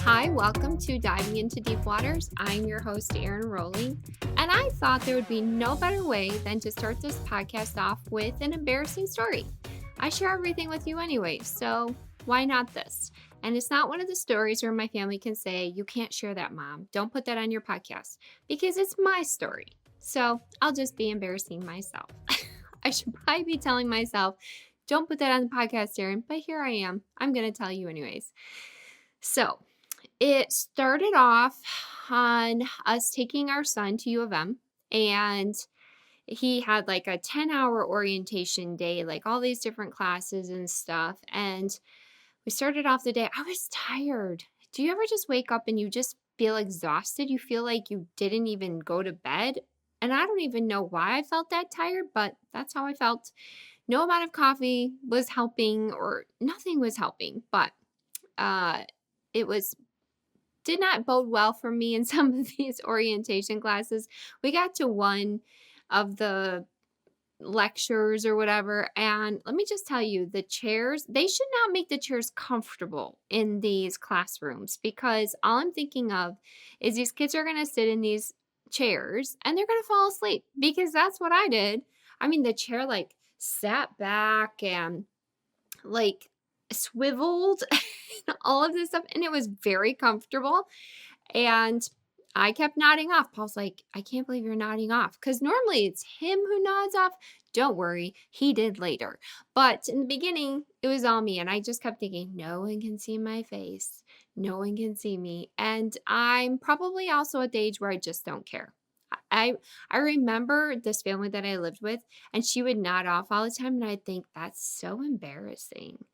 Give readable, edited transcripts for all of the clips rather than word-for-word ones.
Hi, welcome to Diving into Deep Waters. I'm your host, Erin Rowling, and I thought there would be no better way than to start this podcast off with an embarrassing story. I share everything with you anyway, so why not this? And it's not one of the stories where my family can say, "You can't share that, Mom. Don't put that on your podcast," because it's my story. So I'll just be embarrassing myself. I should probably be telling myself, "Don't put that on the podcast, Erin," but here I am. I'm going to tell you anyways. So, it started off on us taking our son to U of M, and he had like a 10-hour orientation day, like all these different classes and stuff. And we started off the day. I was tired. Do you ever just wake up and you just feel exhausted? You feel like you didn't even go to bed. And I don't even know why I felt that tired, but that's how I felt. No amount of coffee was helping, or nothing was helping, but uh, it was did not bode well for me in some of these orientation classes. We got to one of the lectures or whatever, and let me just tell you, the chairs, they should not make the chairs comfortable in these classrooms, because all I'm thinking of is these kids are going to sit in these chairs and they're going to fall asleep, because that's what I did. I mean, the chair like sat back and like swiveled and all of this stuff, and it was very comfortable. And I kept nodding off. Paul's like, "I can't believe you're nodding off." Because normally it's him who nods off. Don't worry, he did later. But in the beginning, it was all me. And I just kept thinking, no one can see my face. No one can see me. And I'm probably also at the age where I just don't care. I remember this family that I lived with, and she would nod off all the time. And I'd think, that's so embarrassing.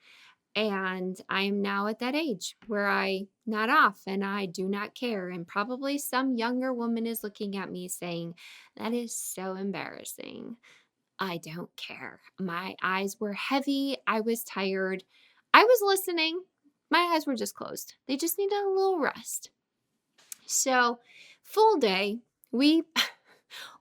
And I am now at that age where I nod off and I do not care. And probably some younger woman is looking at me saying, "That is so embarrassing." I don't care. My eyes were heavy. I was tired. I was listening. My eyes were just closed. They just needed a little rest. So, full day. We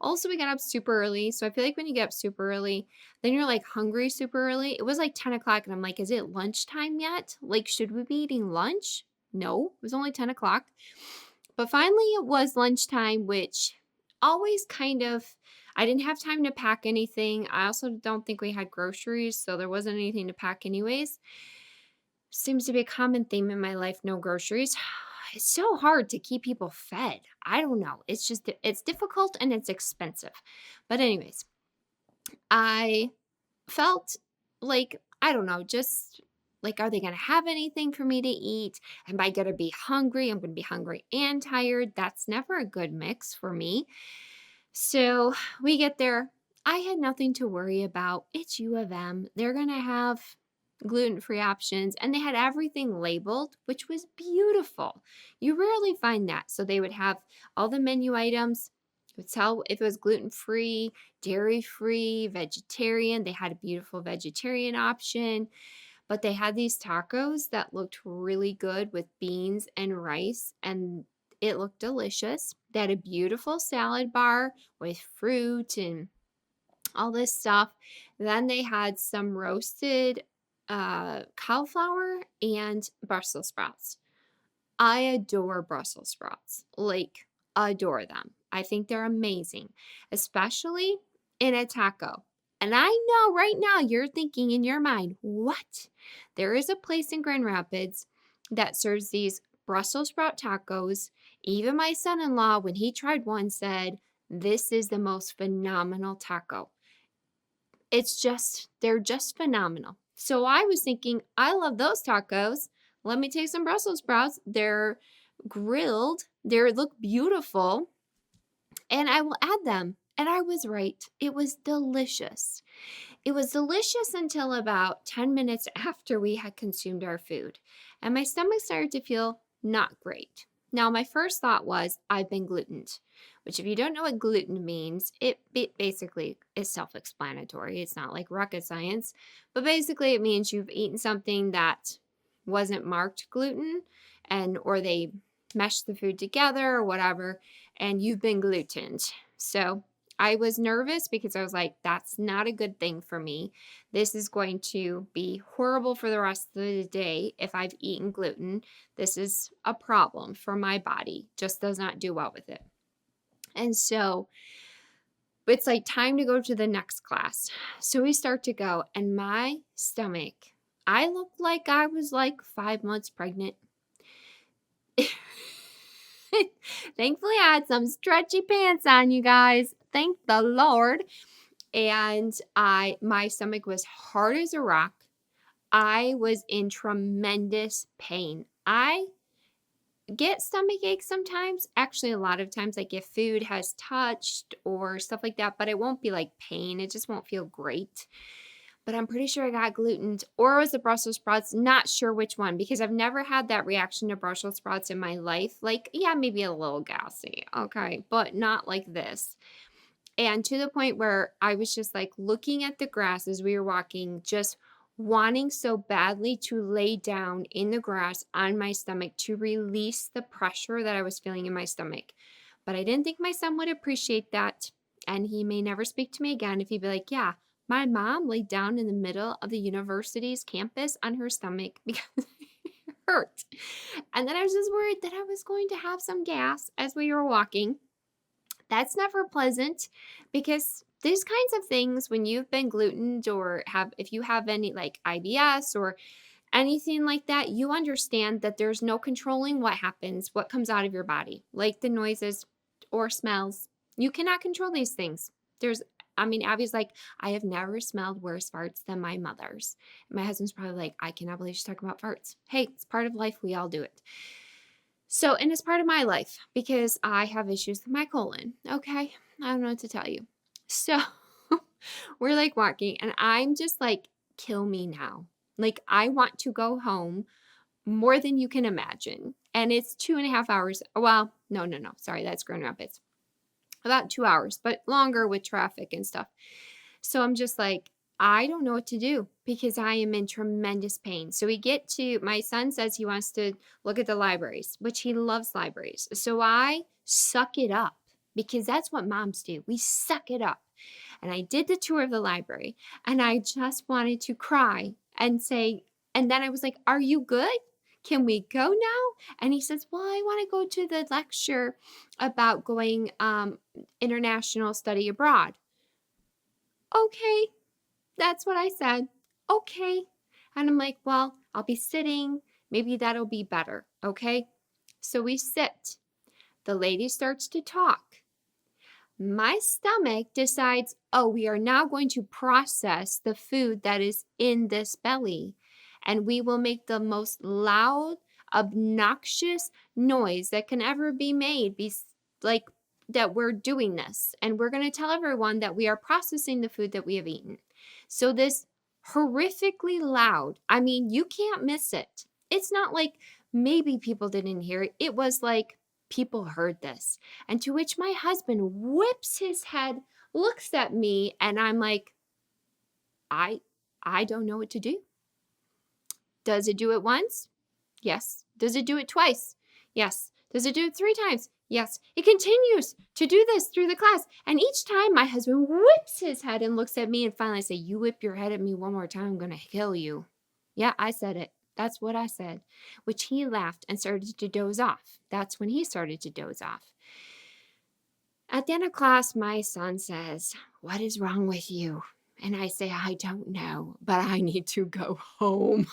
Also, we got up super early. So I feel like when you get up super early, then you're like hungry super early. It was like 10 o'clock, and I'm like, is it lunchtime yet? Like, should we be eating lunch? No, it was only 10 o'clock. But finally, it was lunchtime, which always kind of, I didn't have time to pack anything. I also don't think we had groceries, so there wasn't anything to pack, anyways. Seems to be a common theme in my life, no groceries. It's so hard to keep people fed. I don't know. It's just, it's difficult and it's expensive. But, anyways, I felt like, I don't know, just like, are they going to have anything for me to eat? Am I going to be hungry? I'm going to be hungry and tired. That's never a good mix for me. So we get there. I had nothing to worry about. It's U of M. They're going to have gluten-free options, and they had everything labeled, which was beautiful. You rarely find that. So they would have all the menu items. It would tell if it was gluten-free, dairy-free, vegetarian. They had a beautiful vegetarian option, but they had these tacos that looked really good with beans and rice, and it looked delicious. They had a beautiful salad bar with fruit and all this stuff. Then they had some roasted cauliflower and Brussels sprouts. I adore Brussels sprouts, like, adore them. I think they're amazing, especially in a taco. And I know right now you're thinking in your mind, what? There is a place in Grand Rapids that serves these Brussels sprout tacos. Even my son in law, when he tried one, said, "This is the most phenomenal taco." They're just phenomenal. So I was thinking, I love those tacos. Let me take some Brussels sprouts. They're grilled, they look beautiful, and I will add them. And I was right. It was delicious. It was delicious until about 10 minutes after we had consumed our food. And my stomach started to feel not great. Now, my first thought was, I've been glutened, which, if you don't know what gluten means, it basically is self explanatory. It's not like rocket science, but basically, it means you've eaten something that wasn't marked gluten, or they meshed the food together or whatever, and you've been glutened. So I was nervous because I was like, that's not a good thing for me. This is going to be horrible for the rest of the day if I've eaten gluten. This is a problem for my body, just does not do well with it. And so it's like time to go to the next class. So we start to go, and my stomach, I looked like I was like 5 months pregnant. Thankfully, I had some stretchy pants on, you guys. Thank the Lord. And my stomach was hard as a rock. I was in tremendous pain. I get stomach aches sometimes. Actually, a lot of times, like if food has touched or stuff like that, but it won't be like pain. It just won't feel great. But I'm pretty sure I got gluten, or it was the Brussels sprouts. Not sure which one, because I've never had that reaction to Brussels sprouts in my life. Like, yeah, maybe a little gassy. Okay. But not like this. And to the point where I was just like looking at the grass as we were walking, just wanting so badly to lay down in the grass on my stomach to release the pressure that I was feeling in my stomach. But I didn't think my son would appreciate that. And he may never speak to me again if he'd be like, yeah, my mom laid down in the middle of the university's campus on her stomach because it hurt. And then I was just worried that I was going to have some gas as we were walking. That's never pleasant, because these kinds of things, when you've been glutened or if you have any like IBS or anything like that, you understand that there's no controlling what happens, what comes out of your body, like the noises or smells. You cannot control these things. Abby's like, I have never smelled worse farts than my mother's. My husband's probably like, I cannot believe she's talking about farts. Hey, it's part of life. We all do it. So, and it's part of my life because I have issues with my colon. Okay. I don't know what to tell you. So we're like walking, and I'm just like, kill me now. Like, I want to go home more than you can imagine. And it's 2.5 hours. Well, no. Sorry, that's Grand Rapids. About 2 hours, but longer with traffic and stuff. So I'm just like, I don't know what to do because I am in tremendous pain. So my son says he wants to look at the libraries, which he loves libraries. So I suck it up because that's what moms do. We suck it up. And I did the tour of the library, and I just wanted to cry and say, and then I was like, are you good? Can we go now? And he says, well, I want to go to the lecture about going international study abroad. Okay. That's what I said. Okay. And I'm like, well, I'll be sitting. Maybe that'll be better. Okay. So we sit. The lady starts to talk. My stomach decides, oh, we are now going to process the food that is in this belly. And we will make the most loud, obnoxious noise that can ever be made. Like that we're doing this. And we're going to tell everyone that we are processing the food that we have eaten. So this horrifically loud, you can't miss it. It's not like maybe people didn't hear it. It was like people heard this. And to which my husband whips his head, looks at me, and I'm like, I don't know what to do. Does it do it once? Yes. Does it do it twice? Yes. Does it do it 3 times? Yes. It continues to do this through the class. And each time my husband whips his head and looks at me, and finally I say, you whip your head at me one more time, I'm going to kill you. Yeah, I said it. That's what I said. Which he laughed and started to doze off. That's when he started to doze off. At the end of class, my son says, what is wrong with you? And I say, I don't know, but I need to go home.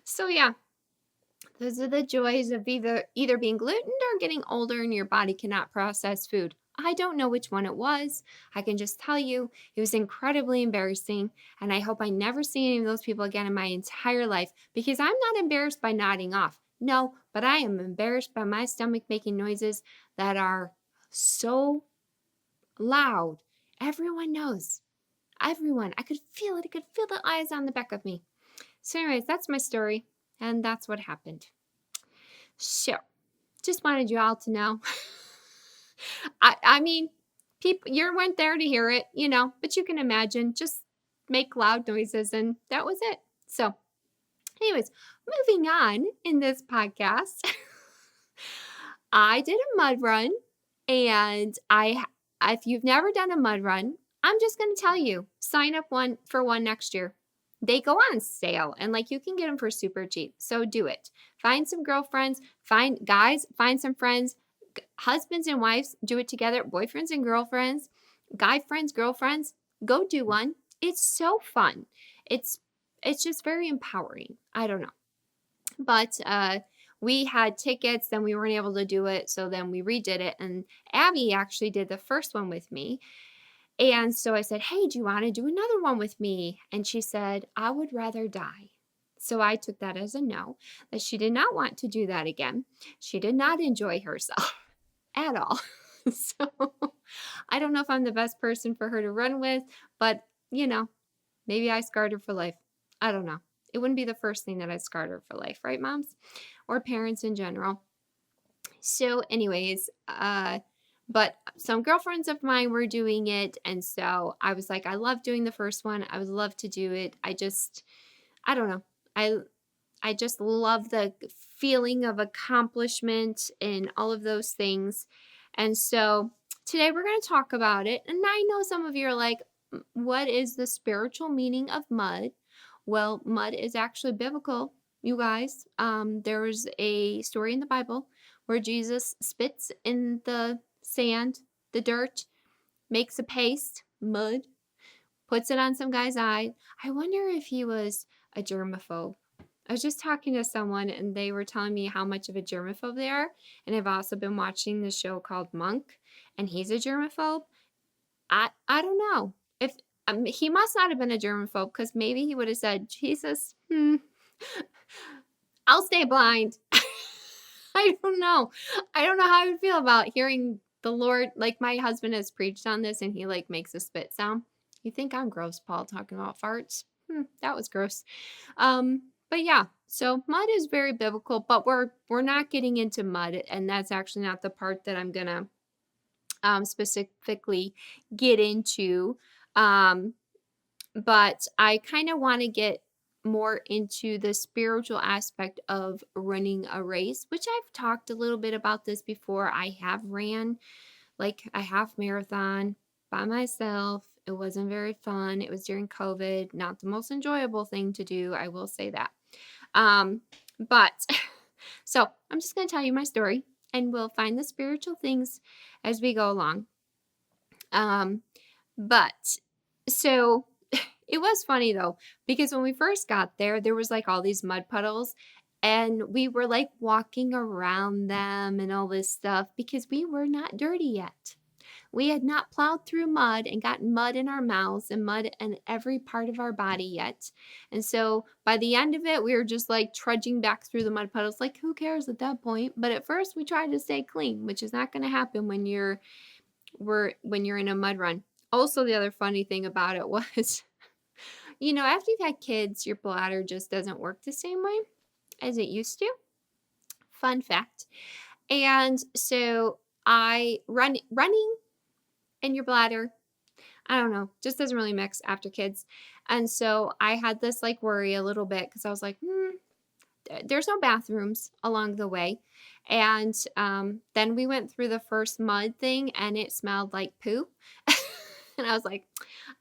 So yeah, those are the joys of either being glutened or getting older and your body cannot process food. I don't know which one it was. I can just tell you it was incredibly embarrassing, and I hope I never see any of those people again in my entire life, because I'm not embarrassed by nodding off. No, but I am embarrassed by my stomach making noises that are so loud. Everyone knows. Everyone. I could feel it. I could feel the eyes on the back of me. So anyways, that's my story, and that's what happened. So, just wanted you all to know. People, you weren't there to hear it, but you can imagine, just make loud noises, and that was it. So, anyways, moving on in this podcast, I did a mud run, and I if you've never done a mud run, I'm just going to tell you, sign up for one next year. They go on sale and like you can get them for super cheap. So do it. Find some girlfriends, find guys, find some friends, husbands and wives, do it together, boyfriends and girlfriends, guy friends, girlfriends, go do one. It's so fun. It's it's just very empowering. I don't know. But we had tickets, then we weren't able to do it, so then we redid it, and Abby actually did the first one with me. And so I said, "Hey, do you want to do another one with me?" And she said, "I would rather die." So I took that as a no, that she did not want to do that again. She did not enjoy herself at all. So I don't know if I'm the best person for her to run with, but maybe I scarred her for life. I don't know. It wouldn't be the first thing that I scarred her for life, right, moms? Or parents in general. So, anyways, but some girlfriends of mine were doing it. And so I was like, I love doing the first one. I would love to do it. I don't know. I just love the feeling of accomplishment and all of those things. And so today we're going to talk about it. And I know some of you are like, what is the spiritual meaning of mud? Well, mud is actually biblical, you guys. There was a story in the Bible where Jesus spits in the sand, the dirt, makes a paste, mud, puts it on some guy's eye. I wonder if he was a germaphobe. I was just talking to someone and they were telling me how much of a germaphobe they are. And I've also been watching the show called Monk, and he's a germaphobe. I don't know if he must not have been a germaphobe, because maybe he would have said, Jesus, I'll stay blind. I don't know. I don't know how I would feel about hearing the Lord. Like my husband has preached on this and he like makes a spit sound. You think I'm gross, Paul, talking about farts? That was gross. But yeah, so mud is very biblical, but we're not getting into mud, and that's actually not the part that I'm gonna specifically get into. But I kind of want to get more into the spiritual aspect of running a race, which I've talked a little bit about this before. I have ran like a half marathon by myself. It wasn't very fun. It was during COVID, not the most enjoyable thing to do. I will say that. But so I'm just going to tell you my story and we'll find the spiritual things as we go along. But so it was funny though, because when we first got there was like all these mud puddles and we were like walking around them and all this stuff because we were not dirty yet. We had not plowed through mud and gotten mud in our mouths and mud in every part of our body yet. And so by the end of it, we were just like trudging back through the mud puddles. Like, who cares at that point? But at first, we tried to stay clean, which is not going to happen when you're in a mud run. Also, the other funny thing about it was, after you've had kids, your bladder just doesn't work the same way as it used to. Fun fact. And so running in your bladder, I don't know, just doesn't really mix after kids. And so I had this like worry a little bit because I was like, there's no bathrooms along the way. And then we went through the first mud thing and it smelled like poo. And I was like,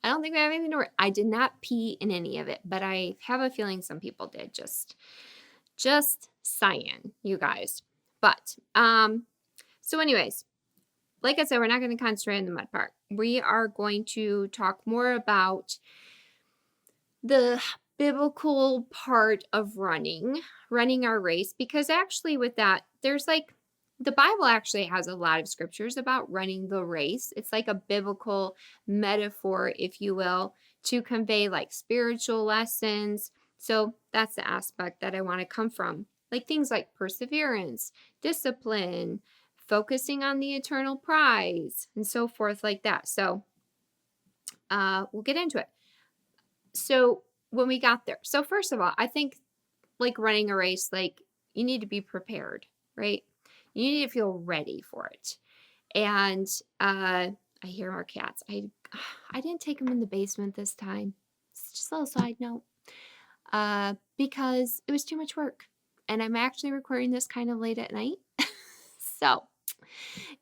I don't think we have anything to worry. I did not pee in any of it, but I have a feeling some people did. Just saying, you guys. But so anyways, like I said, we're not going to concentrate on the mud part. We are going to talk more about the biblical part of running our race, because actually with that, there's like the Bible actually has a lot of scriptures about running the race. It's like a biblical metaphor, if you will, to convey like spiritual lessons. So that's the aspect that I want to come from. Like things like perseverance, discipline, focusing on the eternal prize, and so forth like that. So we'll get into it. So when we got there, so first of all, I think like running a race, like you need to be prepared, right? You need to feel ready for it. And I hear our cats. I didn't take them in the basement this time. It's just a little side note. Because it was too much work. And I'm actually recording this kind of late at night. So,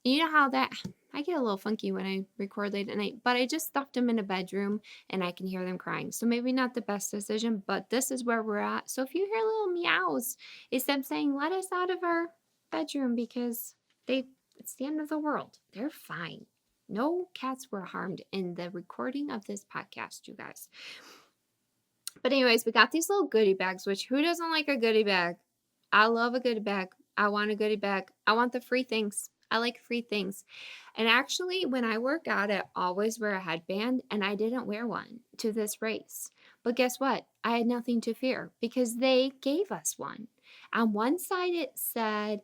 you know how that I get a little funky when I record late at night, but I just stuffed them in a bedroom and I can hear them crying. So maybe not the best decision, but this is where we're at. So if you hear little meows, it's them saying, let us out of our bedroom because it's the end of the world. They're fine. No cats were harmed in the recording of this podcast, you guys. But anyways, we got these little goodie bags, which who doesn't like a goodie bag? I love a goodie bag. I want a goodie bag. I want the free things. I like free things. And actually, when I work out, I always wear a headband, and I didn't wear one to this race. But guess what? I had nothing to fear because they gave us one. On one side, it said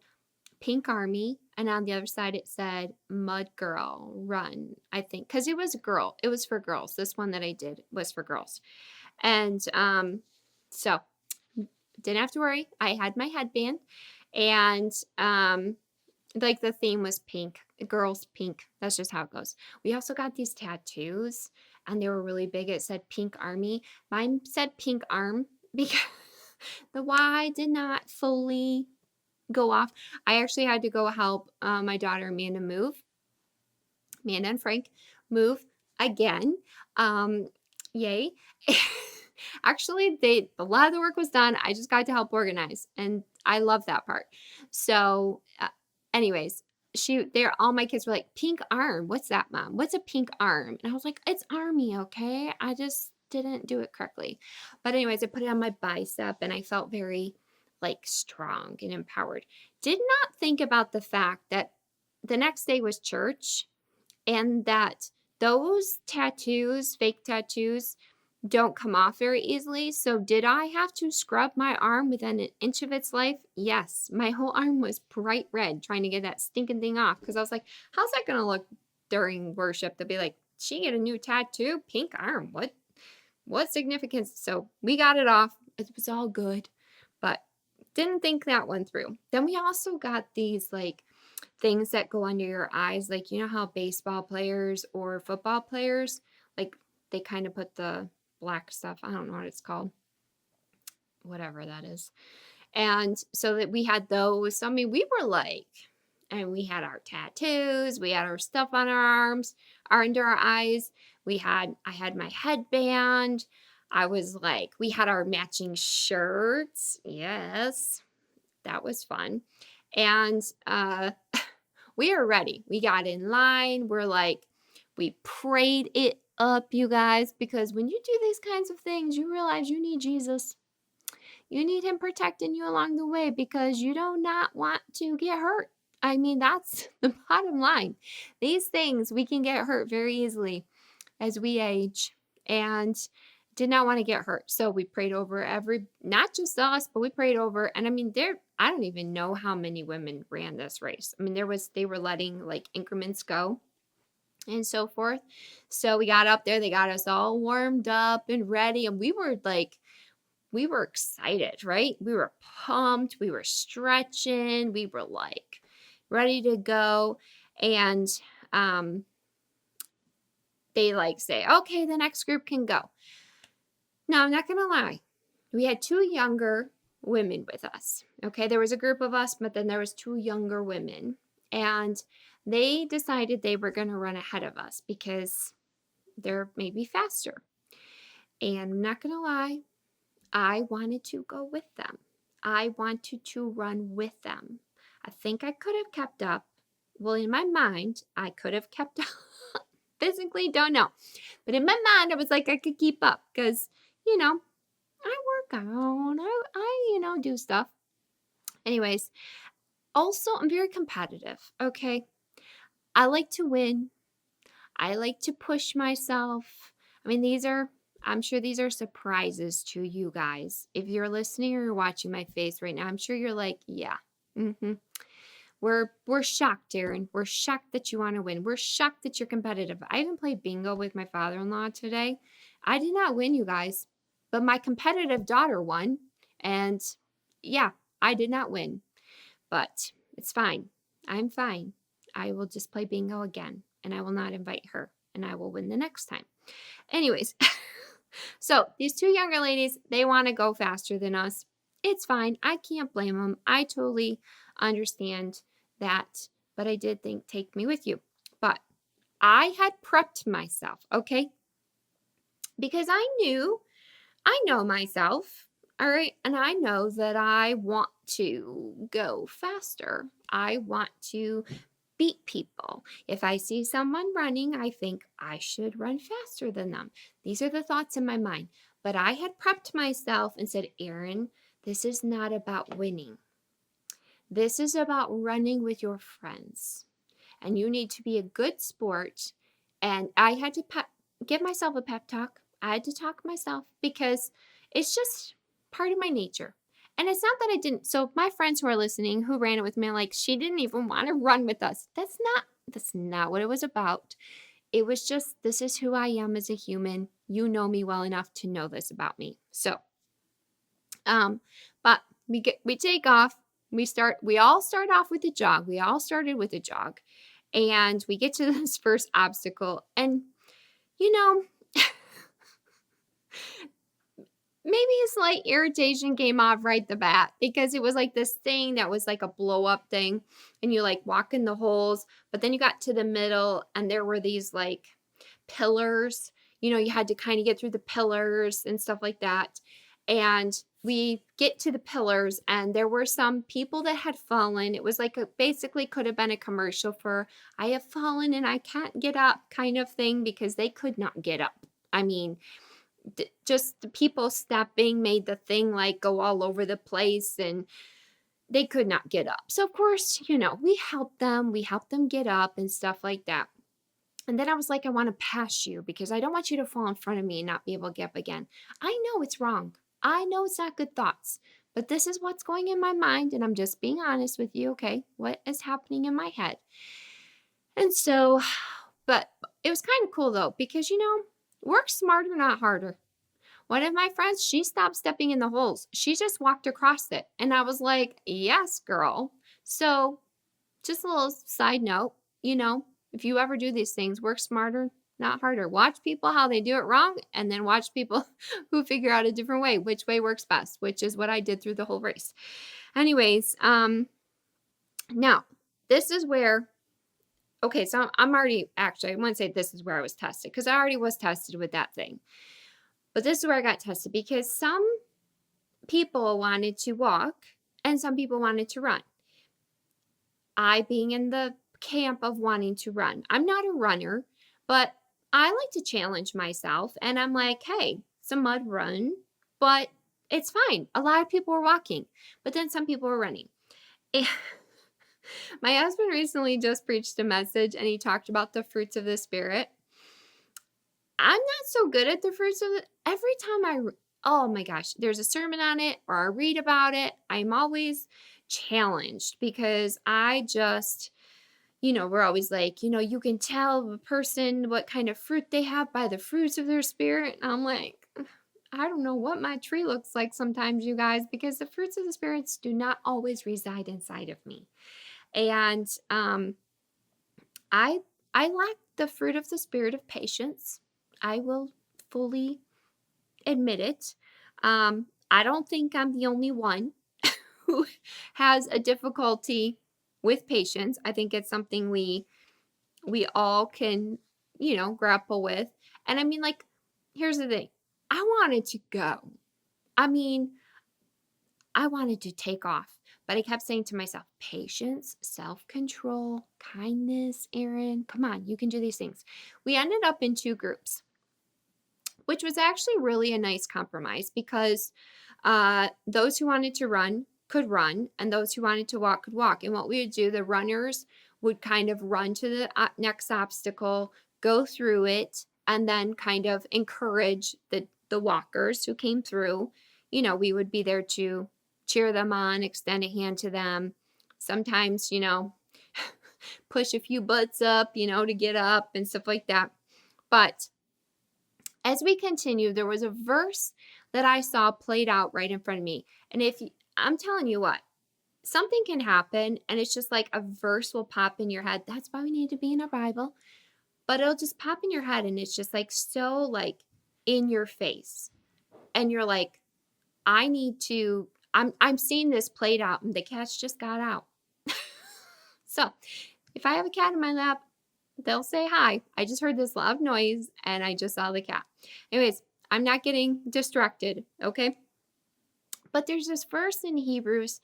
Pink Army, and on the other side, it said Mud Girl Run, I think, because it was a girl. It was for girls. This one that I did was for girls. And so didn't have to worry. I had my headband, and like the theme was pink, girls pink. That's just how it goes. We also got these tattoos, and they were really big. It said Pink Army. Mine said Pink Arm because the Y did not fully go off. I actually had to go help my daughter Amanda and Frank move again. Yay. Actually, a lot of the work was done. I just got to help organize, and I love that part. So, anyways, all my kids were like, pink arm. What's that, Mom? What's a pink arm? And I was like, it's Army, okay? I just didn't do it correctly. But anyways, I put it on my bicep, and I felt very strong and empowered. Did not think about the fact that the next day was church, and that those tattoos, fake tattoos, don't come off very easily. So did I have to scrub my arm within an inch of its life? Yes. My whole arm was bright red trying to get that stinking thing off because I was like, how's that going to look during worship? They'll be like, she get a new tattoo? Pink arm. What significance? So we got it off. It was all good, but didn't think that one through. Then we also got these things that go under your eyes. Like, you know how baseball players or football players, they kind of put the black stuff. I don't know what it's called. Whatever that is. And so that we had those. So, I mean, we were and we had our tattoos. We had our stuff on our arms, under our eyes. I had my headband. We had our matching shirts. Yes, that was fun. And we were ready. We got in line. We prayed it up, you guys, because when you do these kinds of things, you realize you need Jesus. You need him protecting you along the way because you do not want to get hurt. I mean, that's the bottom line. These things, we can get hurt very easily as we age, and did not want to get hurt. So we prayed over not just us, but we prayed over, and I mean, I don't even know how many women ran this race. I mean, they were letting increments go and so forth. So we got up there, they got us all warmed up and ready, and we were excited, right? We were pumped, we were stretching, we were ready to go. And they say, okay, the next group can go. Now, I'm not gonna lie, we had two younger women with us. Okay, there was a group of us, but then there was two younger women, and they decided they were going to run ahead of us because they're maybe faster. And I'm not going to lie, I wanted to go with them. I wanted to run with them. I think I could have kept up. Well, in my mind, I could have kept up. Physically, don't know. But in my mind, I was like, I could keep up because, I work out. I do stuff. Anyways, also, I'm very competitive, okay? I like to win. I like to push myself. I mean, I'm sure these are surprises to you guys. If you're listening or you're watching my face right now, I'm sure you're like, yeah, We're shocked, Aaron. We're shocked that you want to win. We're shocked that you're competitive. I even played bingo with my father-in-law today. I did not win, you guys, but my competitive daughter won. And yeah, I did not win, but it's fine. I'm fine. I will just play bingo again, and I will not invite her, and I will win the next time. Anyways, so these two younger ladies, they want to go faster than us. It's fine. I can't blame them. I totally understand that, but I did think, take me with you. But I had prepped myself, okay? Because I know myself, all right? And I know that I want to go faster. I want to beat people. If I see someone running, I think I should run faster than them. These are the thoughts in my mind. But I had prepped myself and said, Erin, this is not about winning. This is about running with your friends. And you need to be a good sport. And I had to give myself a pep talk. I had to talk myself because it's just part of my nature. And it's not that I didn't. So my friends who are listening, who ran it with me, like she didn't even want to run with us. That's not what it was about. It was just this is who I am as a human. You know me well enough to know this about me. So, but we take off. We all start off with a jog. We all started with a jog. And we get to this first obstacle. And, you know, maybe a slight irritation came off right the bat because it was like this thing that was like a blow up thing. And you like walk in the holes. But then you got to the middle and there were these like pillars. You know, you had to kind of get through the pillars and stuff like that. And we get to the pillars and there were some people that had fallen. It was like basically could have been a commercial for I have fallen and I can't get up kind of thing because they could not get up. I mean, just the people stepping made the thing like go all over the place and they could not get up. So of course, you know, we helped them get up and stuff like that. And then I was like, I want to pass you because I don't want you to fall in front of me and not be able to get up again. I know it's wrong. I know it's not good thoughts, but this is what's going in my mind. And I'm just being honest with you. Okay. What is happening in my head? And so, but it was kind of cool though, because, you know, work smarter, not harder. One of my friends, she stopped stepping in the holes. She just walked across it. And I was like, yes, girl. So just a little side note, you know, if you ever do these things, work smarter, not harder. Watch people how they do it wrong, and then watch people who figure out a different way, which way works best, which is what I did through the whole race. Anyways, now this is where, okay, so I'm already, actually, I wouldn't say this is where I was tested because I already was tested with that thing. But this is where I got tested because some people wanted to walk and some people wanted to run. I being in the camp of wanting to run. I'm not a runner, but I like to challenge myself. And I'm like, hey, it's a mud run, but it's fine. A lot of people were walking, but then some people were running. And my husband recently just preached a message and he talked about the fruits of the Spirit. I'm not so good at the fruits of the, every time oh my gosh, there's a sermon on it or I read about it, I'm always challenged because I just, you know, we're always like, you know, you can tell a person what kind of fruit they have by the fruits of their spirit. And I'm like, I don't know what my tree looks like sometimes, you guys, because the fruits of the spirits do not always reside inside of me. And I lack the fruit of the spirit of patience. I will fully admit it. I don't think I'm the only one who has a difficulty with patience. I think it's something we all can, you know, grapple with. And I mean, like, here's the thing. I wanted to go. I mean, I wanted to take off, but I kept saying to myself, patience, self-control, kindness, Erin, come on, you can do these things. We ended up in two groups, which was actually really a nice compromise because those who wanted to run could run and those who wanted to walk could walk. And what we would do, the runners would kind of run to the next obstacle, go through it, and then kind of encourage the walkers who came through. You know, we would be there to cheer them on, extend a hand to them. Sometimes, you know, push a few butts up, you know, to get up and stuff like that. But as we continue, there was a verse that I saw played out right in front of me. And I'm telling you what, something can happen and it's just like a verse will pop in your head. That's why we need to be in our Bible. But it'll just pop in your head and it's just like so like in your face. And you're like, I'm seeing this played out and the cat's just got out. So if I have a cat in my lap, They'll say hi. I just heard this loud noise and I just saw the cat. Anyways, I'm not getting distracted, okay? But there's this verse in Hebrews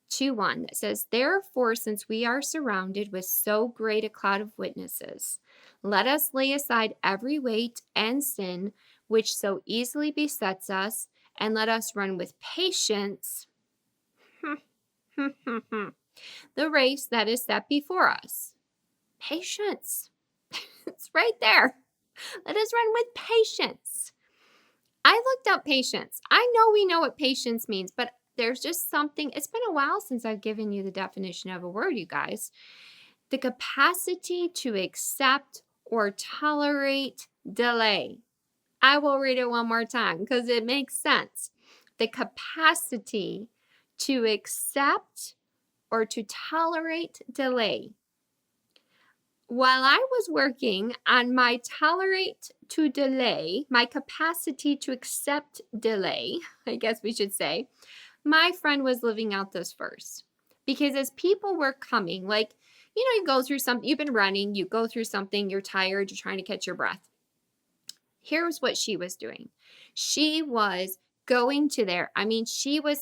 2:1 that says, "Therefore, since we are surrounded with so great a cloud of witnesses, let us lay aside every weight and sin which so easily besets us, and let us run with patience the race that is set before us." Patience. It's right there. Let us run with patience. I looked up patience. I know we know what patience means, but there's just something. It's been a while since I've given you the definition of a word, you guys. The capacity to accept or tolerate delay. I will read it one more time because it makes sense. The capacity to accept or to tolerate delay. While I was working on my tolerate to delay, my capacity to accept delay, I guess we should say, my friend was living out this verse. Because as people were coming, like, you go through something, you've been running, you go through something, you're tired, you're trying to catch your breath. Here's what she was doing. She was going to there. I mean, she was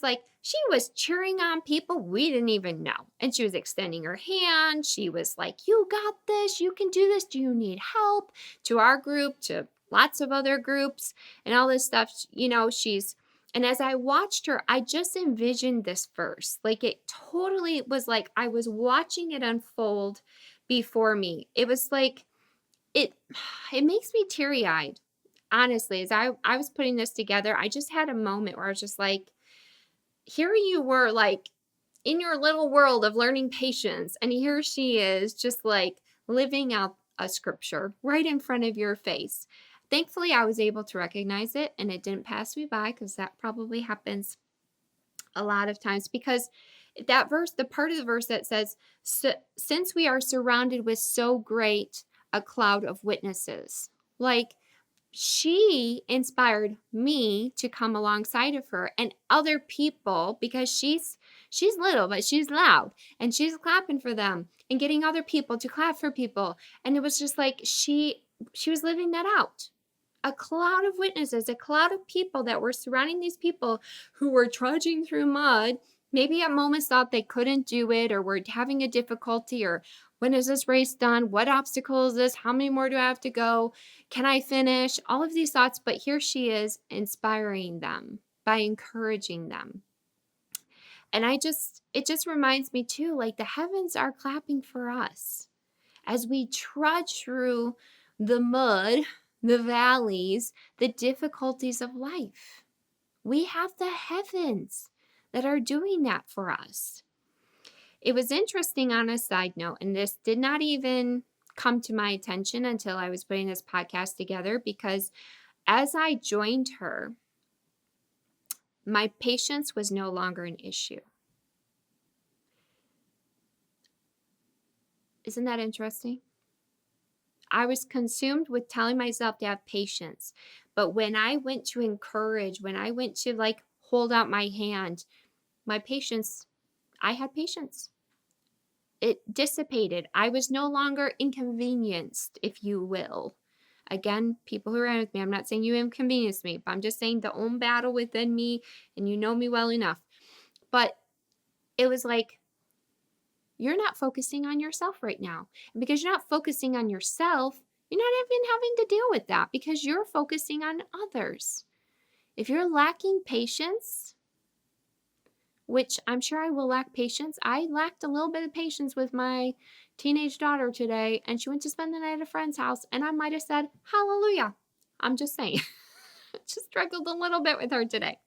cheering on people we didn't even know. And she was extending her hand. She was like, "You got this. You can do this. Do you need help?" To our group, to lots of other groups, and all this stuff. And as I watched her, I just envisioned this verse. Like, it totally was like I was watching it unfold before me. It was like, it it makes me teary-eyed. Honestly, as I was putting this together, I just had a moment where I was just like, here you were, like, in your little world of learning patience, and here she is just like living out a scripture right in front of your face. Thankfully, I was able to recognize it and it didn't pass me by, because that probably happens a lot of times, because that verse, the part of the verse that says, "Since we are surrounded with so great a cloud of witnesses," like, she inspired me to come alongside of her and other people, because she's little but she's loud, and she's clapping for them and getting other people to clap for people. And it was just like she was living that out. A cloud of witnesses, a cloud of people that were surrounding these people who were trudging through mud, maybe at moments thought they couldn't do it, or were having a difficulty, or when is this race done? What obstacle is this? How many more do I have to go? Can I finish? All of these thoughts, but here she is inspiring them by encouraging them. And it just reminds me too, like, the heavens are clapping for us as we trudge through the mud, the valleys, the difficulties of life. We have the heavens that are doing that for us. It was interesting, on a side note, and this did not even come to my attention until I was putting this podcast together, because as I joined her, my patience was no longer an issue. Isn't that interesting? I was consumed with telling myself to have patience. But when I went to encourage, when I went to, like, hold out my hand, my patience, I had patience. It dissipated. I was no longer inconvenienced, if you will. Again, people who are with me, I'm not saying you inconvenienced me, but I'm just saying the own battle within me, and you know me well enough. But it was like, you're not focusing on yourself right now. And because you're not focusing on yourself, you're not even having to deal with that, because you're focusing on others. If you're lacking patience, which I'm sure I will lack patience. I lacked a little bit of patience with my teenage daughter today, and she went to spend the night at a friend's house, and I might have said, "Hallelujah." I'm just saying. Just struggled a little bit with her today.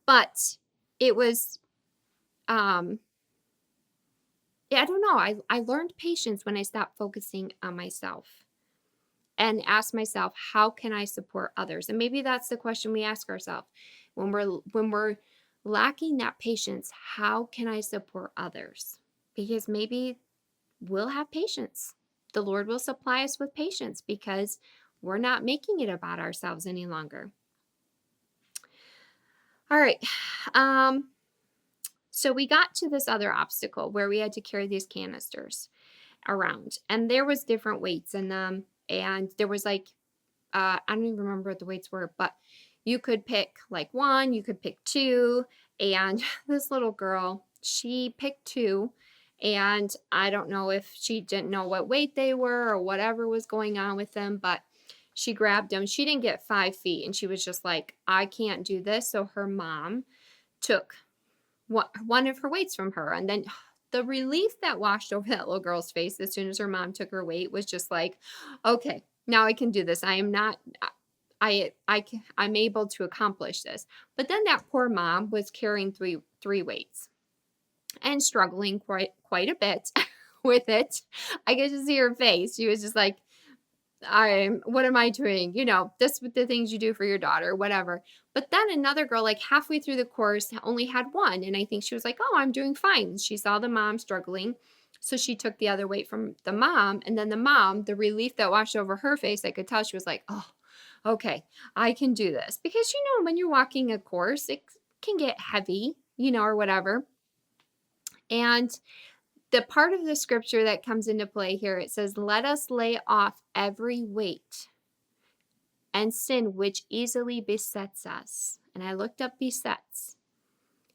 But it was, I don't know. I learned patience when I stopped focusing on myself and asked myself, how can I support others? And maybe that's the question we ask ourselves when we're lacking that patience. How can I support others? Because maybe we'll have patience. The Lord will supply us with patience because we're not making it about ourselves any longer. All right. So we got to this other obstacle where we had to carry these canisters. around, and there was different weights in them, and there was like I don't even remember what the weights were, but you could pick like one, you could pick two, and this little girl, she picked two, and I don't know if she didn't know what weight they were or whatever was going on with them, but she grabbed them. She didn't get 5 feet, and she was just like, I can't do this. So her mom took one of her weights from her, and then the relief that washed over that little girl's face as soon as her mom took her weight was just like, okay, now I can do this. I am not I'm able to accomplish this. But then that poor mom was carrying three weights and struggling quite a bit with it. I get to see her face. She was just like, what am I doing? This with the things you do for your daughter, whatever. But then another girl, like halfway through the course, only had one. And I think she was like, oh, I'm doing fine. She saw the mom struggling. So she took the other weight from the mom. And then the mom, the relief that washed over her face, I could tell she was like, oh, okay, I can do this. Because, when you're walking a course, it can get heavy, or whatever. And the part of the scripture that comes into play here, it says, let us lay off every weight and sin which easily besets us. And I looked up besets,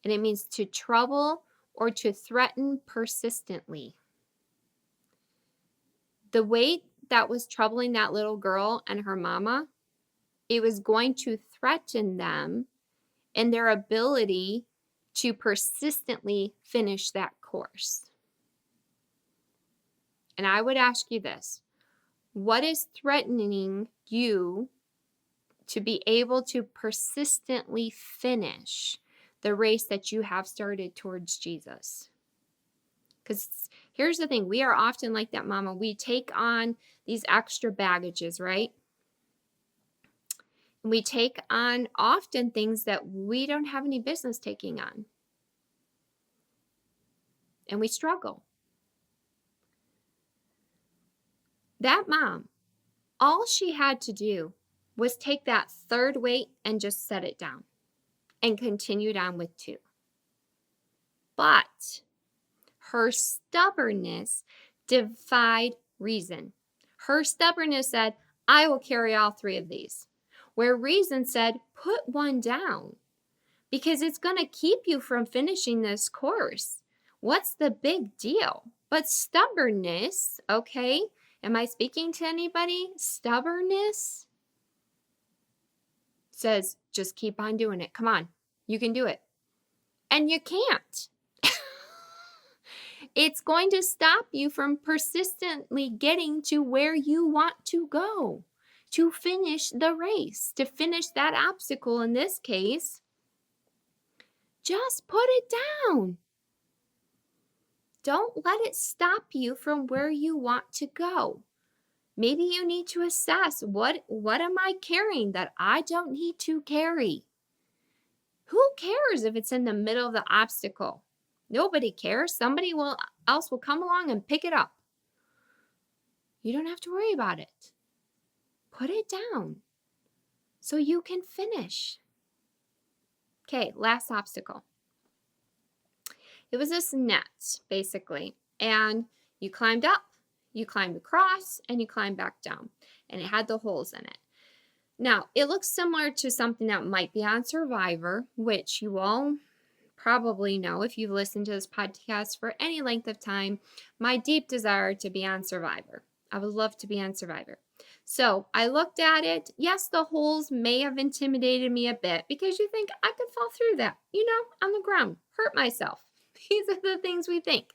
and it means to trouble or to threaten persistently. The weight that was troubling that little girl and her mama, it was going to threaten them in their ability to persistently finish that course. And I would ask you this: what is threatening you to be able to persistently finish the race that you have started towards Jesus? Because here's the thing, we are often like that mama. We take on these extra baggages, right? We take on often things that we don't have any business taking on. And we struggle. That mom, all she had to do was take that third weight and just set it down and continued on with two. But her stubbornness defied reason. Her stubbornness said, I will carry all three of these. Where reason said, put one down because it's going to keep you from finishing this course. What's the big deal? But stubbornness, okay? Am I speaking to anybody? Stubbornness says, just keep on doing it. Come on, you can do it. And you can't. It's going to stop you from persistently getting to where you want to go, to finish the race, to finish that obstacle in this case. Just put it down. Don't let it stop you from where you want to go. Maybe you need to assess, what am I carrying that I don't need to carry? Who cares if it's in the middle of the obstacle? Nobody cares. Somebody else will come along and pick it up. You don't have to worry about it. Put it down so you can finish. Okay, last obstacle. It was this net, basically, and you climbed up, you climbed across, and you climbed back down, and it had the holes in it. Now, it looks similar to something that might be on Survivor, which you all probably know if you've listened to this podcast for any length of time. My deep desire to be on Survivor. I would love to be on Survivor. So I looked at it. Yes, the holes may have intimidated me a bit because you think I could fall through that, on the ground, hurt myself. These are the things we think.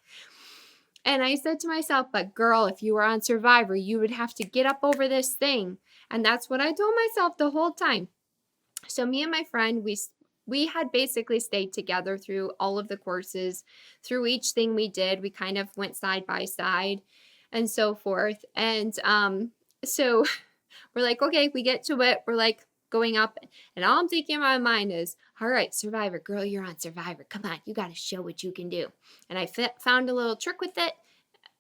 And I said to myself, but girl, if you were on Survivor, you would have to get up over this thing. And that's what I told myself the whole time. So me and my friend, we had basically stayed together through all of the courses. Through each thing we did, we kind of went side by side and so forth. And so we're like, okay, we get to it. We're like going up. And all I'm thinking in my mind is, all right, Survivor, girl, you're on Survivor. Come on, you got to show what you can do. And I found a little trick with it,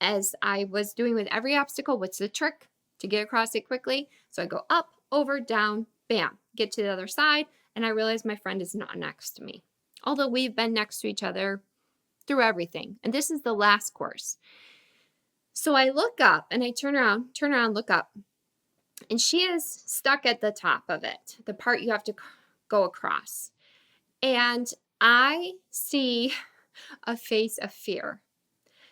as I was doing with every obstacle. What's the trick? To get across it quickly. So I go up, over, down, bam, get to the other side. And I realize my friend is not next to me. Although we've been next to each other through everything. And this is the last course. So I look up and I turn around, look up, and she is stuck at the top of it, the part you have to go across. And I see a face of fear.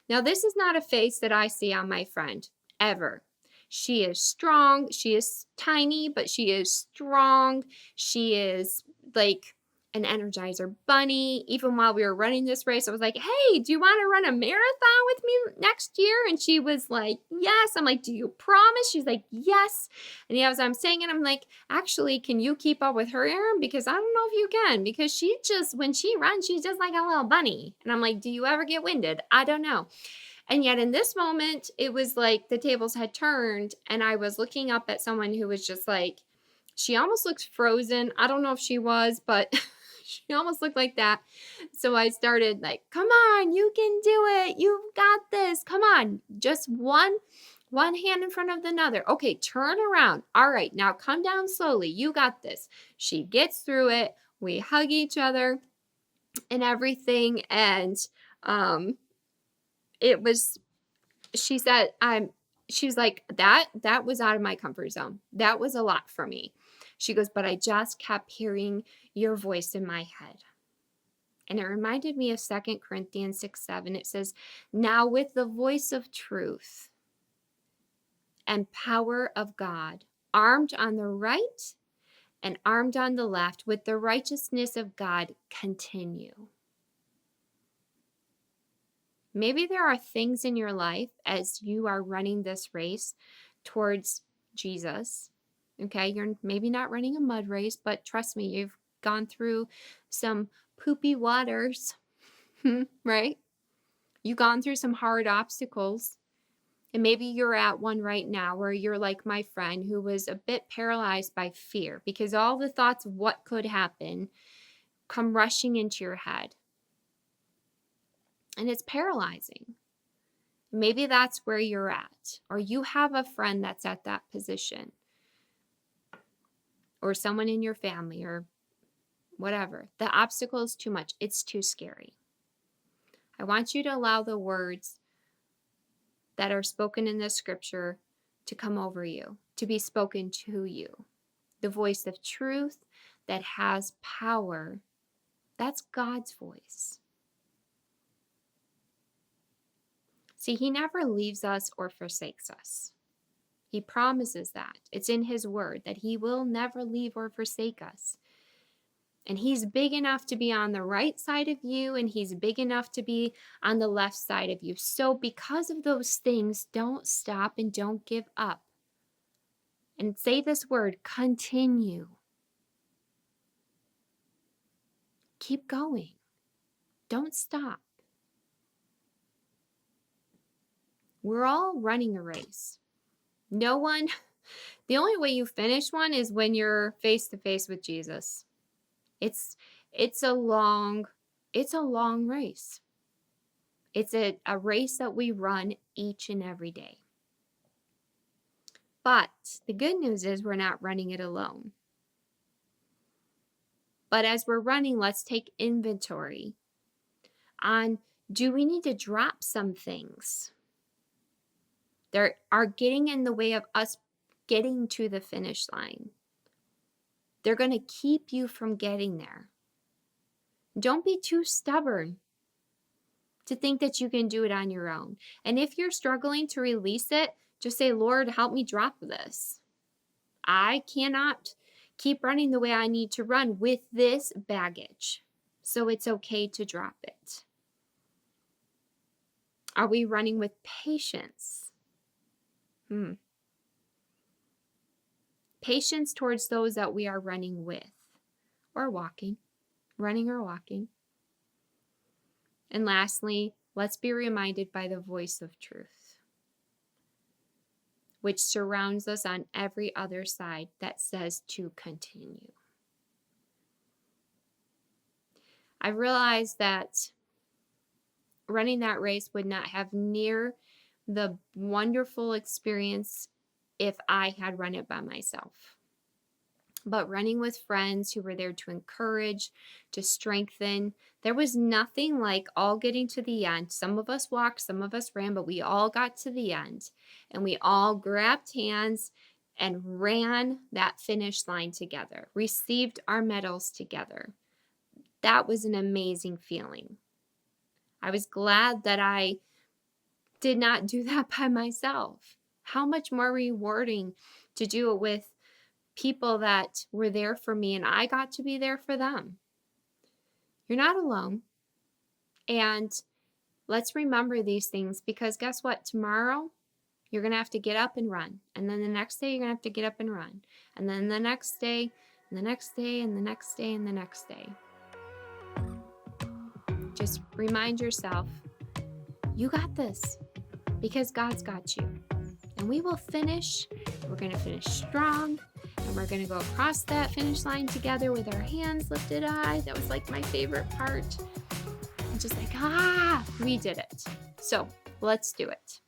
Now, this is not a face that I see on my friend ever. She is strong. She is tiny, but she is strong. She is like an Energizer bunny. Even while we were running this race, I was like, hey, do you want to run a marathon with me next year? And she was like, yes. I'm like, do you promise? She's like, yes. And as I'm saying it, I'm like, actually, can you keep up with her, Erin? Because I don't know if you can. Because she just, when she runs, she's just like a little bunny. And I'm like, do you ever get winded? I don't know. And yet in this moment, it was like the tables had turned, and I was looking up at someone who was just like, she almost looks frozen. I don't know if she was, but she almost looked like that. So I started like, come on, you can do it. You've got this. Come on. Just one hand in front of another. Okay, turn around. All right, now come down slowly. You got this. She gets through it. We hug each other and everything. And it was, she said, she's like, that was out of my comfort zone. That was a lot for me. She goes, but I just kept hearing your voice in my head. And it reminded me of 2 Corinthians 6:7. It says, now with the voice of truth and power of God, armed on the right and armed on the left, with the righteousness of God, continue. Maybe there are things in your life as you are running this race towards Jesus. Okay, you're maybe not running a mud race, but trust me, you've gone through some poopy waters, right? You've gone through some hard obstacles. And maybe you're at one right now where you're like my friend who was a bit paralyzed by fear because all the thoughts of what could happen come rushing into your head. And it's paralyzing. Maybe that's where you're at, or you have a friend that's at that position, or someone in your family, or whatever. The obstacle is too much. It's too scary. I want you to allow the words that are spoken in this scripture to come over you, to be spoken to you. The voice of truth that has power, that's God's voice. See, he never leaves us or forsakes us. He promises that. It's in his word that he will never leave or forsake us. And he's big enough to be on the right side of you, and he's big enough to be on the left side of you. So because of those things, don't stop and don't give up. And say this word, continue. Keep going. Don't stop. We're all running a race. The only way you finish one is when you're face to face with Jesus. It's a long race. It's a race that we run each and every day. But the good news is we're not running it alone. But as we're running, let's take inventory on, do we need to drop some things that are getting in the way of us getting to the finish line? They're going to keep you from getting there. Don't be too stubborn to think that you can do it on your own. And if you're struggling to release it, just say, Lord, help me drop this. I cannot keep running the way I need to run with this baggage. So it's okay to drop it. Are we running with patience? Patience towards those that we are running with or walking, running or walking. And lastly, let's be reminded by the voice of truth, which surrounds us on every other side that says to continue. I realized that running that race would not have near the wonderful experience if I had run it by myself. but running with friends who were there to encourage, to strengthen. There was nothing like all getting to the end. Some of us walked, some of us ran, but we all got to the end and we all grabbed hands and ran that finish line together, received our medals together. That was an amazing feeling. I was glad that I did not do that by myself. How much more rewarding to do it with people that were there for me and I got to be there for them. You're not alone. And let's remember these things, because guess what? Tomorrow, you're going to have to get up and run. And then the next day, you're going to have to get up and run. And then the next day, and the next day, and the next day, and the next day. Just remind yourself, you got this, because God's got you. And we will finish. We're going to finish strong. And we're going to go across that finish line together with our hands lifted high. That was like my favorite part. And just like, we did it. So let's do it.